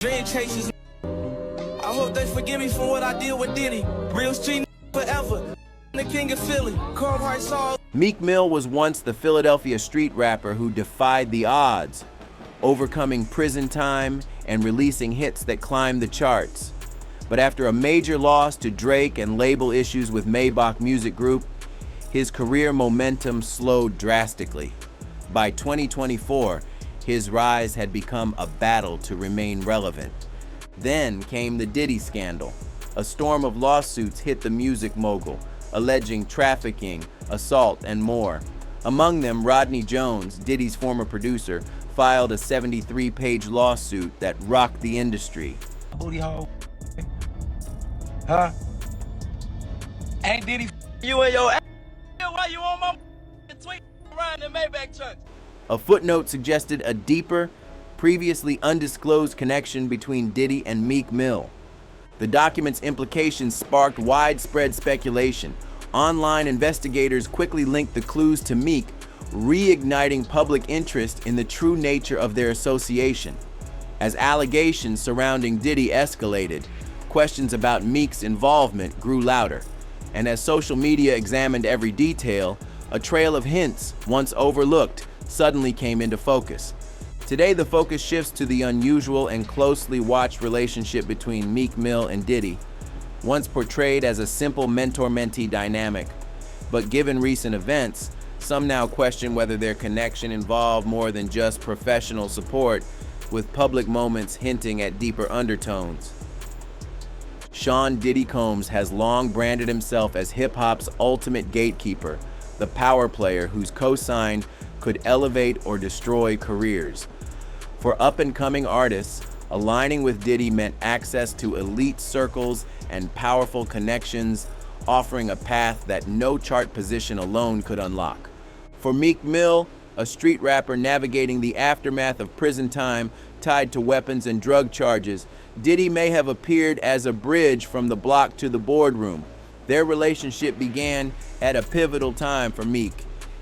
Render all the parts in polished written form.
Dream chasers. I hope they forgive me for what I did with Diddy. Real street forever. The king of Philly. Cold heart saw. Meek Mill was once the Philadelphia street rapper who defied the odds, overcoming prison time and releasing hits that climbed the charts. But after a major loss to Drake and label issues with Maybach Music Group, his career momentum slowed drastically. By 2024, his rise had become a battle to remain relevant. Then came the Diddy scandal. A storm of lawsuits hit the music mogul, alleging trafficking, assault, and more. Among them, Rodney Jones, Diddy's former producer, filed a 73-page lawsuit that rocked the industry. Booty hole. Huh? Ain't Diddy you and your ass? Why you on my tweet around the Maybach truck? A footnote suggested a deeper, previously undisclosed connection between Diddy and Meek Mill. The document's implications sparked widespread speculation. Online investigators quickly linked the clues to Meek, reigniting public interest in the true nature of their association. As allegations surrounding Diddy escalated, questions about Meek's involvement grew louder. And as social media examined every detail, a trail of hints, once overlooked, suddenly came into focus. Today, the focus shifts to the unusual and closely watched relationship between Meek Mill and Diddy, once portrayed as a simple mentor-mentee dynamic. But given recent events, some now question whether their connection involved more than just professional support, with public moments hinting at deeper undertones. Sean Diddy Combs has long branded himself as hip-hop's ultimate gatekeeper, the power player whose cosign could elevate or destroy careers. For up-and-coming artists, aligning with Diddy meant access to elite circles and powerful connections, offering a path that no chart position alone could unlock. For Meek Mill, a street rapper navigating the aftermath of prison time tied to weapons and drug charges, Diddy may have appeared as a bridge from the block to the boardroom. Their relationship began at a pivotal time for Meek.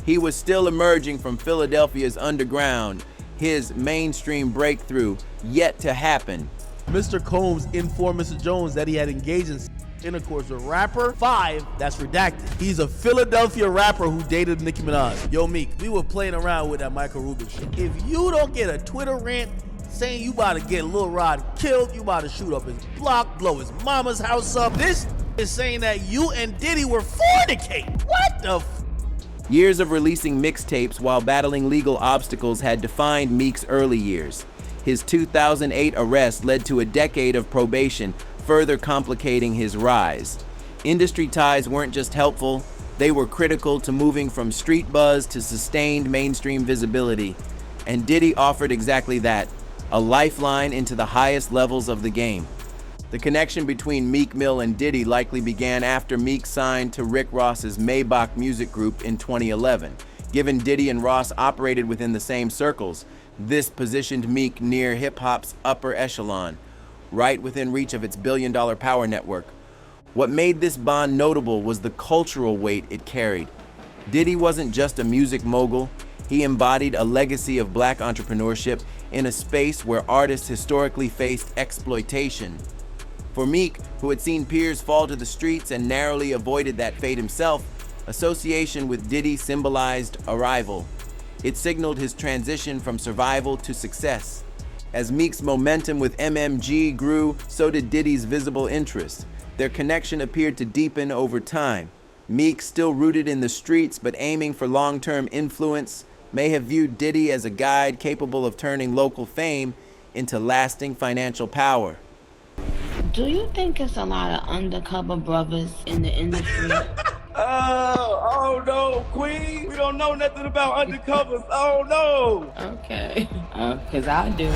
He was still emerging from Philadelphia's underground, his mainstream breakthrough yet to happen. Mr. Combs informed Mr. Jones that he had engaged in intercourse with rapper 5 that's redacted. He's a Philadelphia rapper who dated Nicki Minaj. Yo, Meek, we were playing around with that Michael Rubin shit. If you don't get a Twitter rant saying you about to get Lil Rod killed, you about to shoot up his block, blow his mama's house up, this is saying that you and Diddy were fornicating. What the f? Years of releasing mixtapes while battling legal obstacles had defined Meek's early years. His 2008 arrest led to a decade of probation, further complicating his rise. Industry ties weren't just helpful, they were critical to moving from street buzz to sustained mainstream visibility. And Diddy offered exactly that, a lifeline into the highest levels of the game. The connection between Meek Mill and Diddy likely began after Meek signed to Rick Ross's Maybach Music Group in 2011. Given Diddy and Ross operated within the same circles, this positioned Meek near hip-hop's upper echelon, right within reach of its billion-dollar power network. What made this bond notable was the cultural weight it carried. Diddy wasn't just a music mogul, he embodied a legacy of black entrepreneurship in a space where artists historically faced exploitation. For Meek, who had seen peers fall to the streets and narrowly avoided that fate himself, association with Diddy symbolized arrival. It signaled his transition from survival to success. As Meek's momentum with MMG grew, so did Diddy's visible interest. Their connection appeared to deepen over time. Meek, still rooted in the streets but aiming for long-term influence, may have viewed Diddy as a guide capable of turning local fame into lasting financial power. Do you think it's a lot of undercover brothers in the industry? Oh no, Queen. We don't know nothing about undercovers. Oh no. Okay, because I do.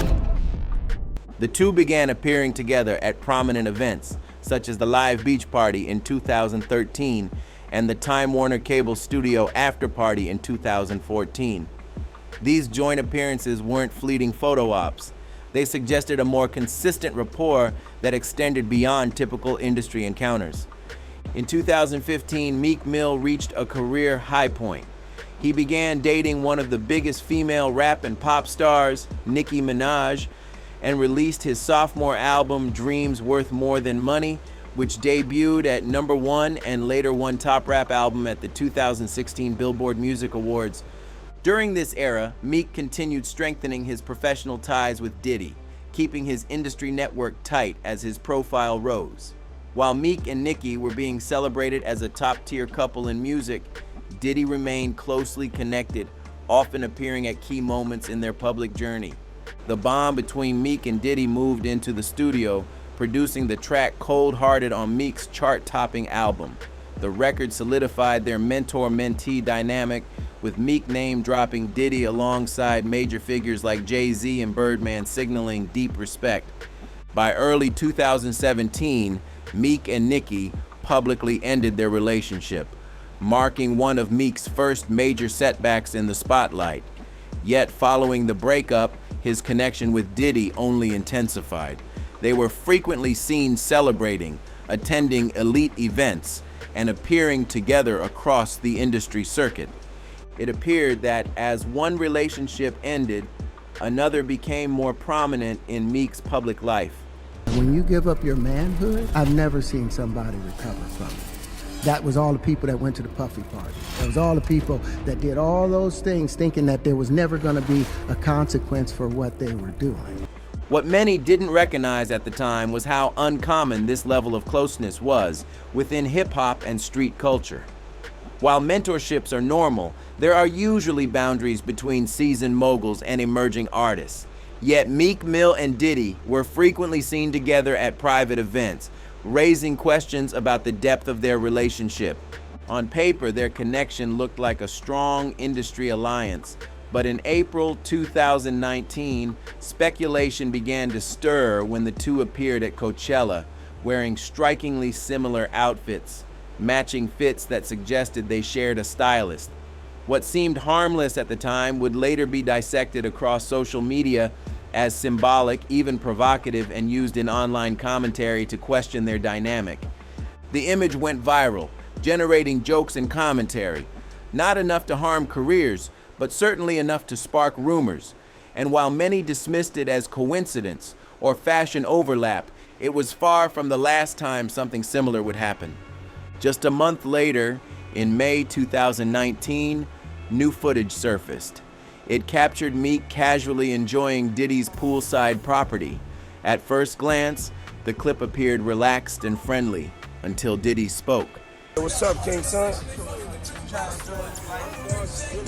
The two began appearing together at prominent events, such as the Live Beach Party in 2013 and the Time Warner Cable Studio After Party in 2014. These joint appearances weren't fleeting photo ops. They suggested a more consistent rapport that extended beyond typical industry encounters. In 2015, Meek Mill reached a career high point. He began dating one of the biggest female rap and pop stars, Nicki Minaj, and released his sophomore album, Dreams Worth More Than Money, which debuted at #1 and later won Top Rap Album at the 2016 Billboard Music Awards. During this era, Meek continued strengthening his professional ties with Diddy, keeping his industry network tight as his profile rose. While Meek and Nicki were being celebrated as a top-tier couple in music, Diddy remained closely connected, often appearing at key moments in their public journey. The bond between Meek and Diddy moved into the studio, producing the track Cold Hearted on Meek's chart-topping album. The record solidified their mentor-mentee dynamic, with Meek name-dropping Diddy alongside major figures like Jay-Z and Birdman, signaling deep respect. By early 2017, Meek and Nicki publicly ended their relationship, marking one of Meek's first major setbacks in the spotlight. Yet following the breakup, his connection with Diddy only intensified. They were frequently seen celebrating, attending elite events, and appearing together across the industry circuit. It appeared that as one relationship ended, another became more prominent in Meek's public life. When you give up your manhood, I've never seen somebody recover from it. That was all the people that went to the Puffy party. That was all the people that did all those things thinking that there was never going to be a consequence for what they were doing. What many didn't recognize at the time was how uncommon this level of closeness was within hip-hop and street culture. While mentorships are normal, there are usually boundaries between seasoned moguls and emerging artists. Yet Meek Mill and Diddy were frequently seen together at private events, raising questions about the depth of their relationship. On paper, their connection looked like a strong industry alliance, but in April 2019, speculation began to stir when the two appeared at Coachella, wearing strikingly similar outfits, matching fits that suggested they shared a stylist. What seemed harmless at the time would later be dissected across social media as symbolic, even provocative, and used in online commentary to question their dynamic. The image went viral, generating jokes and commentary, not enough to harm careers, but certainly enough to spark rumors. And while many dismissed it as coincidence or fashion overlap, it was far from the last time something similar would happen. Just a month later, in May 2019, new footage surfaced. It captured Meek casually enjoying Diddy's poolside property. At first glance, the clip appeared relaxed and friendly until Diddy spoke. What's up, King Son?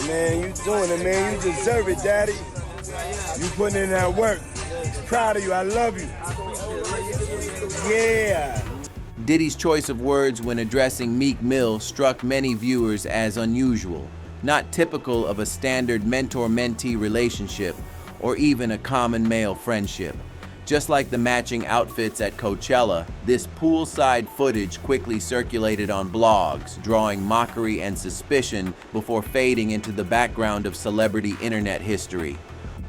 Man, you doing it, man. You deserve it, Daddy. You putting in that work. Proud of you. I love you. Yeah. Diddy's choice of words when addressing Meek Mill struck many viewers as unusual, not typical of a standard mentor-mentee relationship or even a common male friendship. Just like the matching outfits at Coachella, this poolside footage quickly circulated on blogs, drawing mockery and suspicion before fading into the background of celebrity internet history.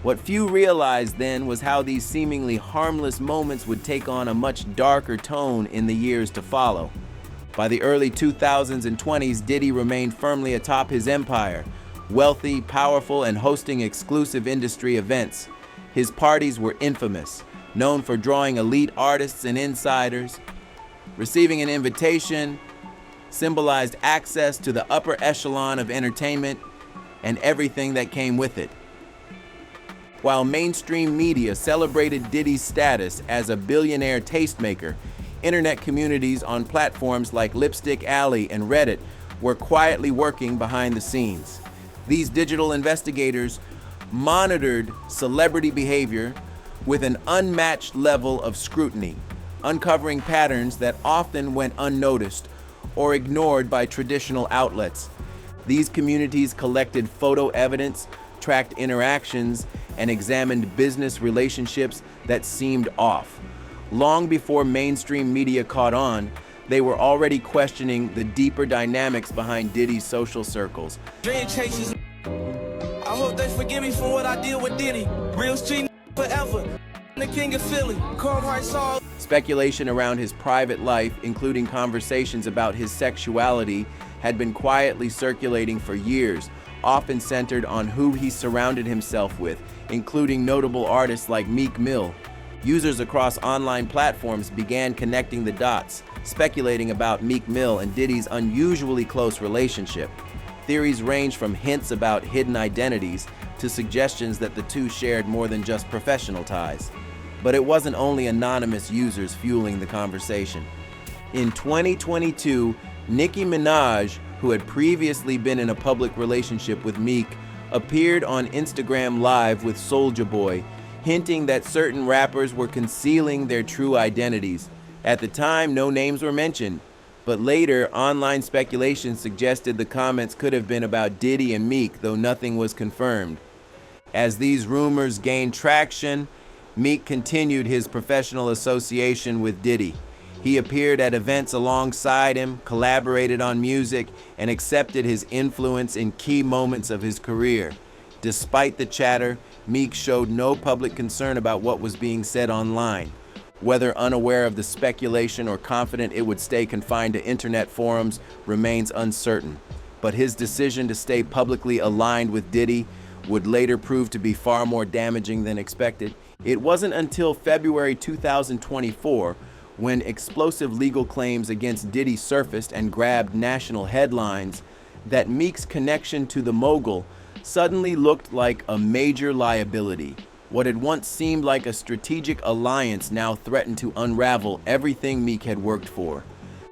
What few realized then was how these seemingly harmless moments would take on a much darker tone in the years to follow. By the early 2000s and 20s, Diddy remained firmly atop his empire, wealthy, powerful, and hosting exclusive industry events. His parties were infamous, known for drawing elite artists and insiders. Receiving an invitation symbolized access to the upper echelon of entertainment and everything that came with it. While mainstream media celebrated Diddy's status as a billionaire tastemaker, internet communities on platforms like Lipstick Alley and Reddit were quietly working behind the scenes. These digital investigators monitored celebrity behavior with an unmatched level of scrutiny, uncovering patterns that often went unnoticed or ignored by traditional outlets. These communities collected photo evidence, tracked interactions, and examined business relationships that seemed off. Long before mainstream media caught on, they were already questioning the deeper dynamics behind Diddy's social circles. Dream chasers. I hope they forgive me for what I did with Diddy. Real street forever. The king of Philly. Cold heart soul. Speculation around his private life, including conversations about his sexuality, had been quietly circulating for years, often centered on who he surrounded himself with, including notable artists like Meek Mill. Users across online platforms began connecting the dots, speculating about Meek Mill and Diddy's unusually close relationship. Theories range from hints about hidden identities to suggestions that the two shared more than just professional ties. But it wasn't only anonymous users fueling the conversation. In 2022, Nicki Minaj, who had previously been in a public relationship with Meek, appeared on Instagram Live with Soulja Boy, hinting that certain rappers were concealing their true identities. At the time, no names were mentioned, but later, online speculation suggested the comments could have been about Diddy and Meek, though nothing was confirmed. As these rumors gained traction, Meek continued his professional association with Diddy. He appeared at events alongside him, collaborated on music, and accepted his influence in key moments of his career. Despite the chatter, Meek showed no public concern about what was being said online. Whether unaware of the speculation or confident it would stay confined to internet forums remains uncertain. But his decision to stay publicly aligned with Diddy would later prove to be far more damaging than expected. It wasn't until February 2024 when explosive legal claims against Diddy surfaced and grabbed national headlines that Meek's connection to the mogul suddenly looked like a major liability. What had once seemed like a strategic alliance now threatened to unravel everything Meek had worked for.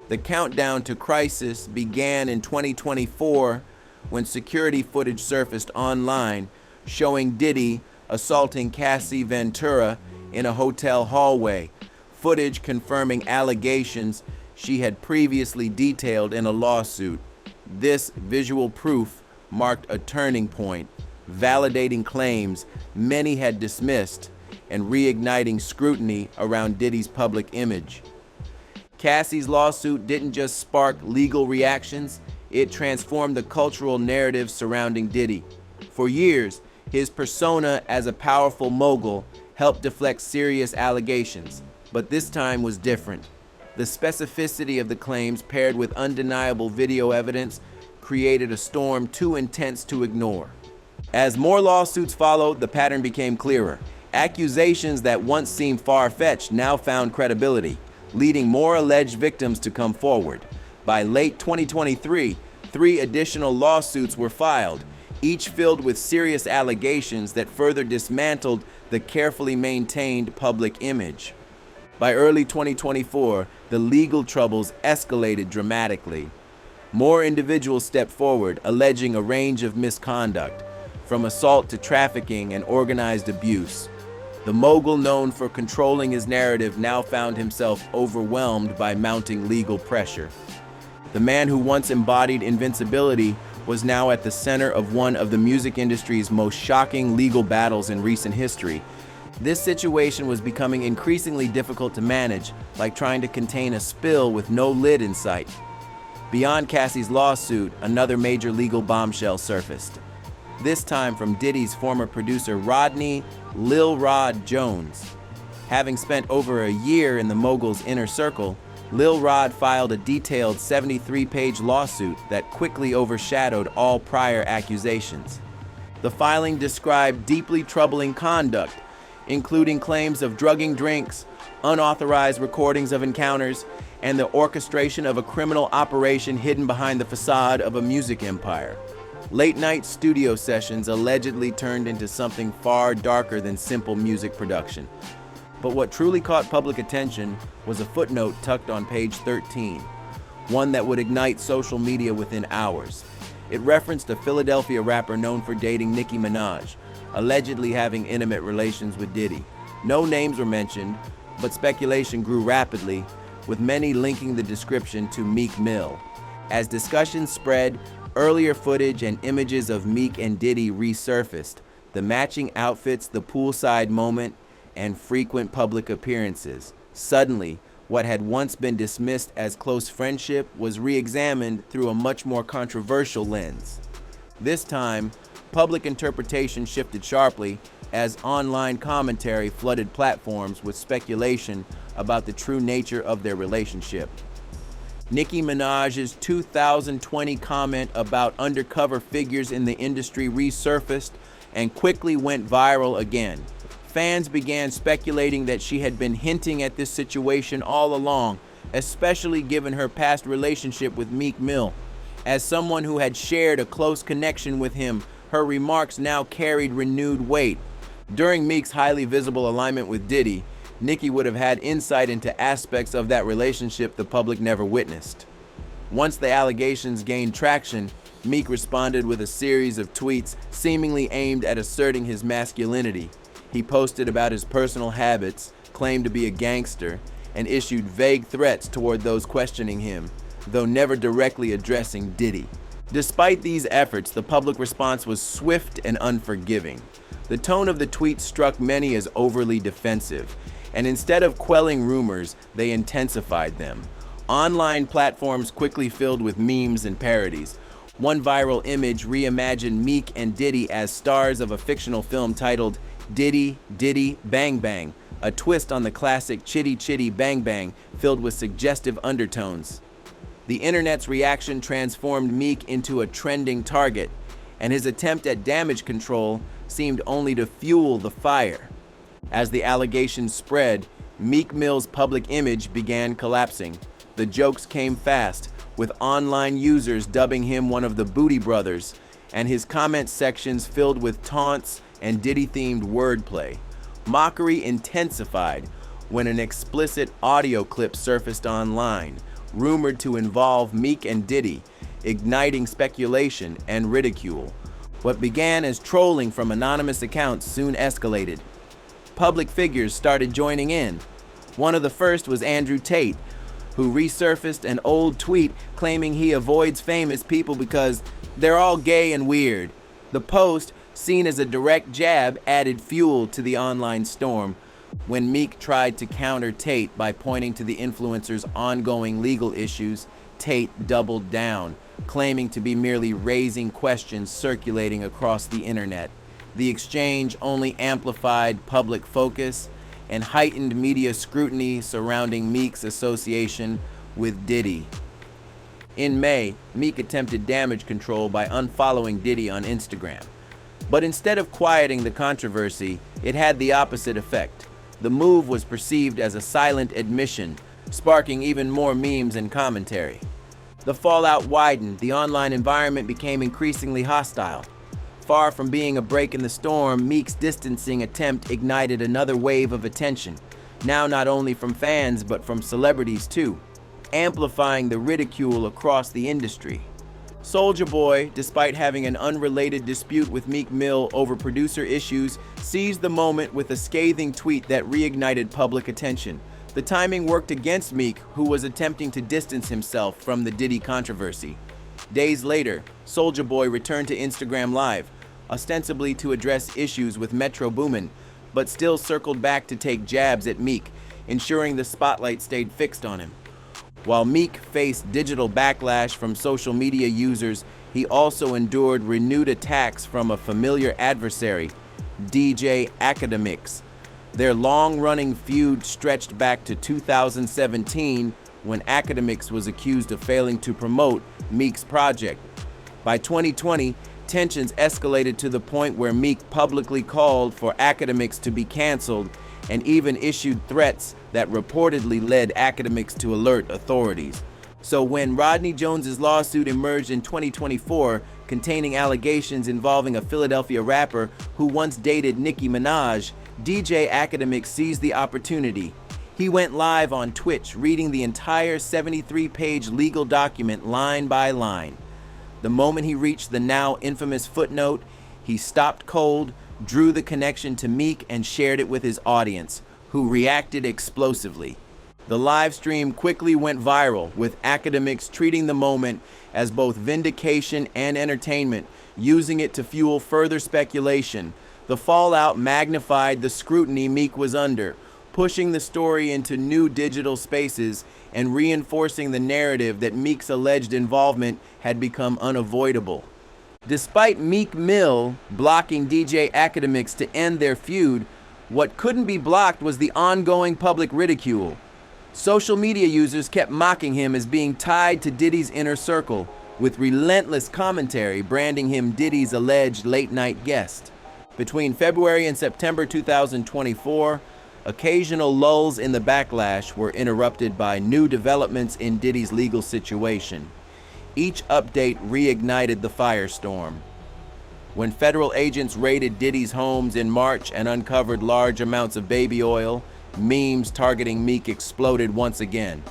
The countdown to crisis began in 2024 when security footage surfaced online showing Diddy assaulting Cassie Ventura in a hotel hallway, footage confirming allegations she had previously detailed in a lawsuit. This visual proof marked a turning point, validating claims many had dismissed and reigniting scrutiny around Diddy's public image. Cassie's lawsuit didn't just spark legal reactions, it transformed the cultural narrative surrounding Diddy. For years, his persona as a powerful mogul helped deflect serious allegations, but this time was different. The specificity of the claims paired with undeniable video evidence created a storm too intense to ignore. As more lawsuits followed, the pattern became clearer. Accusations that once seemed far-fetched now found credibility, leading more alleged victims to come forward. By late 2023, 3 additional lawsuits were filed, each filled with serious allegations that further dismantled the carefully maintained public image. By early 2024, the legal troubles escalated dramatically. More individuals stepped forward, alleging a range of misconduct, from assault to trafficking and organized abuse. The mogul, known for controlling his narrative, now found himself overwhelmed by mounting legal pressure. The man who once embodied invincibility was now at the center of one of the music industry's most shocking legal battles in recent history. This situation was becoming increasingly difficult to manage, like trying to contain a spill with no lid in sight. Beyond Cassie's lawsuit, another major legal bombshell surfaced. This time from Diddy's former producer Rodney Lil Rod Jones. Having spent over a year in the mogul's inner circle, Lil Rod filed a detailed 73-page lawsuit that quickly overshadowed all prior accusations. The filing described deeply troubling conduct, including claims of drugging drinks, unauthorized recordings of encounters, and the orchestration of a criminal operation hidden behind the facade of a music empire. Late-night studio sessions allegedly turned into something far darker than simple music production. But what truly caught public attention was a footnote tucked on page 13, one that would ignite social media within hours. It referenced a Philadelphia rapper known for dating Nicki Minaj, allegedly having intimate relations with Diddy. No names were mentioned, but speculation grew rapidly, with many linking the description to Meek Mill. As discussions spread, earlier footage and images of Meek and Diddy resurfaced, the matching outfits, the poolside moment, and frequent public appearances. Suddenly, what had once been dismissed as close friendship was re-examined through a much more controversial lens. This time, public interpretation shifted sharply as online commentary flooded platforms with speculation about the true nature of their relationship. Nicki Minaj's 2020 comment about undercover figures in the industry resurfaced and quickly went viral again, fans began speculating that she had been hinting at this situation all along, especially given her past relationship with Meek Mill. As someone who had shared a close connection with him, her remarks now carried renewed weight. During Meek's highly visible alignment with Diddy, Nicki would have had insight into aspects of that relationship the public never witnessed. Once the allegations gained traction, Meek responded with a series of tweets seemingly aimed at asserting his masculinity. He posted about his personal habits, claimed to be a gangster, and issued vague threats toward those questioning him, though never directly addressing Diddy. Despite these efforts, the public response was swift and unforgiving. The tone of the tweet struck many as overly defensive, and instead of quelling rumors, they intensified them. Online platforms quickly filled with memes and parodies. One viral image reimagined Meek and Diddy as stars of a fictional film titled Diddy, Diddy, Bang Bang, a twist on the classic Chitty Chitty Bang Bang filled with suggestive undertones. The internet's reaction transformed Meek into a trending target, and his attempt at damage control seemed only to fuel the fire. As the allegations spread, Meek Mill's public image began collapsing. The jokes came fast, with online users dubbing him one of the Booty Brothers, and his comment sections filled with taunts and Diddy-themed wordplay. Mockery intensified when an explicit audio clip surfaced online, rumored to involve Meek and Diddy, igniting speculation and ridicule. What began as trolling from anonymous accounts soon escalated. Public figures started joining in. One of the first was Andrew Tate, who resurfaced an old tweet claiming he avoids famous people because they're all gay and weird. The post, seen as a direct jab, added fuel to the online storm. When Meek tried to counter Tate by pointing to the influencer's ongoing legal issues, Tate doubled down, claiming to be merely raising questions circulating across the internet. The exchange only amplified public focus and heightened media scrutiny surrounding Meek's association with Diddy. In May, Meek attempted damage control by unfollowing Diddy on Instagram. But instead of quieting the controversy, it had the opposite effect. The move was perceived as a silent admission, sparking even more memes and commentary. The fallout widened, the online environment became increasingly hostile. Far from being a break in the storm, Meek's distancing attempt ignited another wave of attention, now not only from fans but from celebrities too, amplifying the ridicule across the industry. Soulja Boy, despite having an unrelated dispute with Meek Mill over producer issues, seized the moment with a scathing tweet that reignited public attention. The timing worked against Meek, who was attempting to distance himself from the Diddy controversy. Days later, Soulja Boy returned to Instagram Live, ostensibly to address issues with Metro Boomin, but still circled back to take jabs at Meek, ensuring the spotlight stayed fixed on him. While Meek faced digital backlash from social media users, he also endured renewed attacks from a familiar adversary, DJ Academics. Their long-running feud stretched back to 2017 when Academics was accused of failing to promote Meek's project. By 2020, tensions escalated to the point where Meek publicly called for Academics to be canceled and even issued threats that reportedly led Academics to alert authorities. So when Rodney Jones's lawsuit emerged in 2024, containing allegations involving a Philadelphia rapper who once dated Nicki Minaj, DJ Academics seized the opportunity. He went live on Twitch, reading the entire 73-page legal document line by line. The moment he reached the now infamous footnote, he stopped cold, drew the connection to Meek, and shared it with his audience, who reacted explosively. The live stream quickly went viral, with Academics treating the moment as both vindication and entertainment, using it to fuel further speculation. The fallout magnified the scrutiny Meek was under, pushing the story into new digital spaces and reinforcing the narrative that Meek's alleged involvement had become unavoidable. Despite Meek Mill blocking DJ Academics to end their feud, what couldn't be blocked was the ongoing public ridicule. Social media users kept mocking him as being tied to Diddy's inner circle, with relentless commentary branding him Diddy's alleged late-night guest. Between February and September 2024, occasional lulls in the backlash were interrupted by new developments in Diddy's legal situation. Each update reignited the firestorm. When federal agents raided Diddy's homes in March and uncovered large amounts of baby oil, memes targeting Meek exploded once again.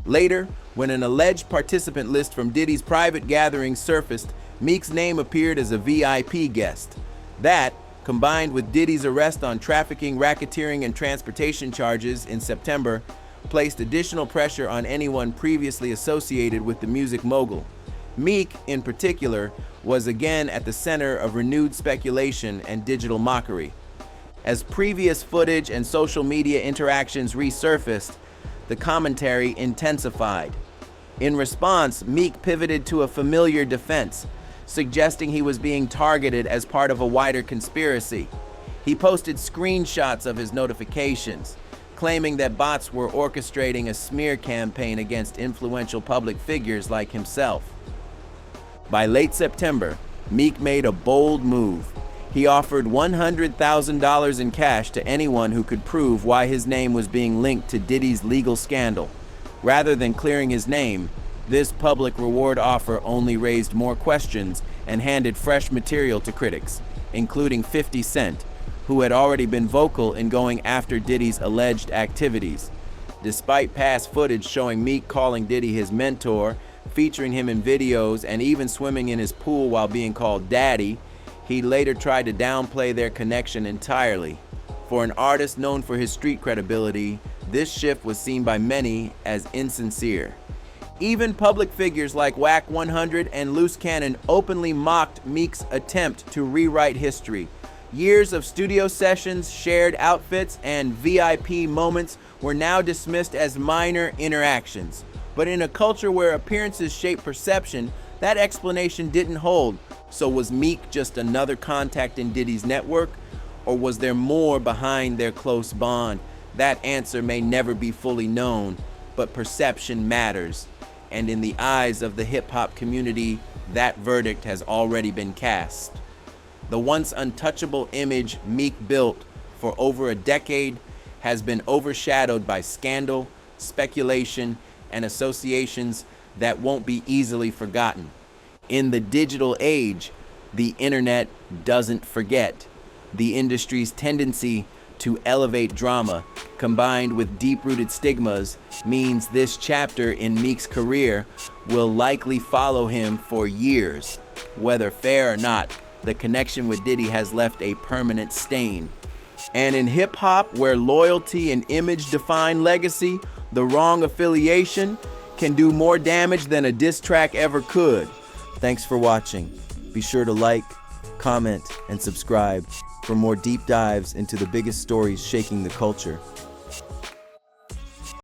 Later, when an alleged participant list from Diddy's private gatherings surfaced, Meek's name appeared as a VIP guest. That, combined with Diddy's arrest on trafficking, racketeering, and transportation charges in September, placed additional pressure on anyone previously associated with the music mogul. Meek, in particular, was again at the center of renewed speculation and digital mockery. As previous footage and social media interactions resurfaced, the commentary intensified. In response, Meek pivoted to a familiar defense, suggesting he was being targeted as part of a wider conspiracy. He posted screenshots of his notifications, claiming that bots were orchestrating a smear campaign against influential public figures like himself. By late September, Meek made a bold move. He offered $100,000 in cash to anyone who could prove why his name was being linked to Diddy's legal scandal. Rather than clearing his name, this public reward offer only raised more questions and handed fresh material to critics, including 50 Cent, who had already been vocal in going after Diddy's alleged activities. Despite past footage showing Meek calling Diddy his mentor, featuring him in videos, and even swimming in his pool while being called Daddy, he later tried to downplay their connection entirely. For an artist known for his street credibility, this shift was seen by many as insincere. Even public figures like Whack 100 and Loose Cannon openly mocked Meek's attempt to rewrite history. Years of studio sessions, shared outfits, and VIP moments were now dismissed as minor interactions. But in a culture where appearances shape perception, that explanation didn't hold. So was Meek just another contact in Diddy's network? Or was there more behind their close bond? That answer may never be fully known, but perception matters. And in the eyes of the hip-hop community, that verdict has already been cast. The once untouchable image Meek built for over a decade has been overshadowed by scandal, speculation, and associations that won't be easily forgotten. In the digital age, the internet doesn't forget. The industry's tendency to elevate drama, combined with deep-rooted stigmas, means this chapter in Meek's career will likely follow him for years. Whether fair or not, the connection with Diddy has left a permanent stain. And in hip-hop, where loyalty and image define legacy, the wrong affiliation can do more damage than a diss track ever could. Thanks for watching. Be sure to like, comment, and subscribe for more deep dives into the biggest stories shaking the culture.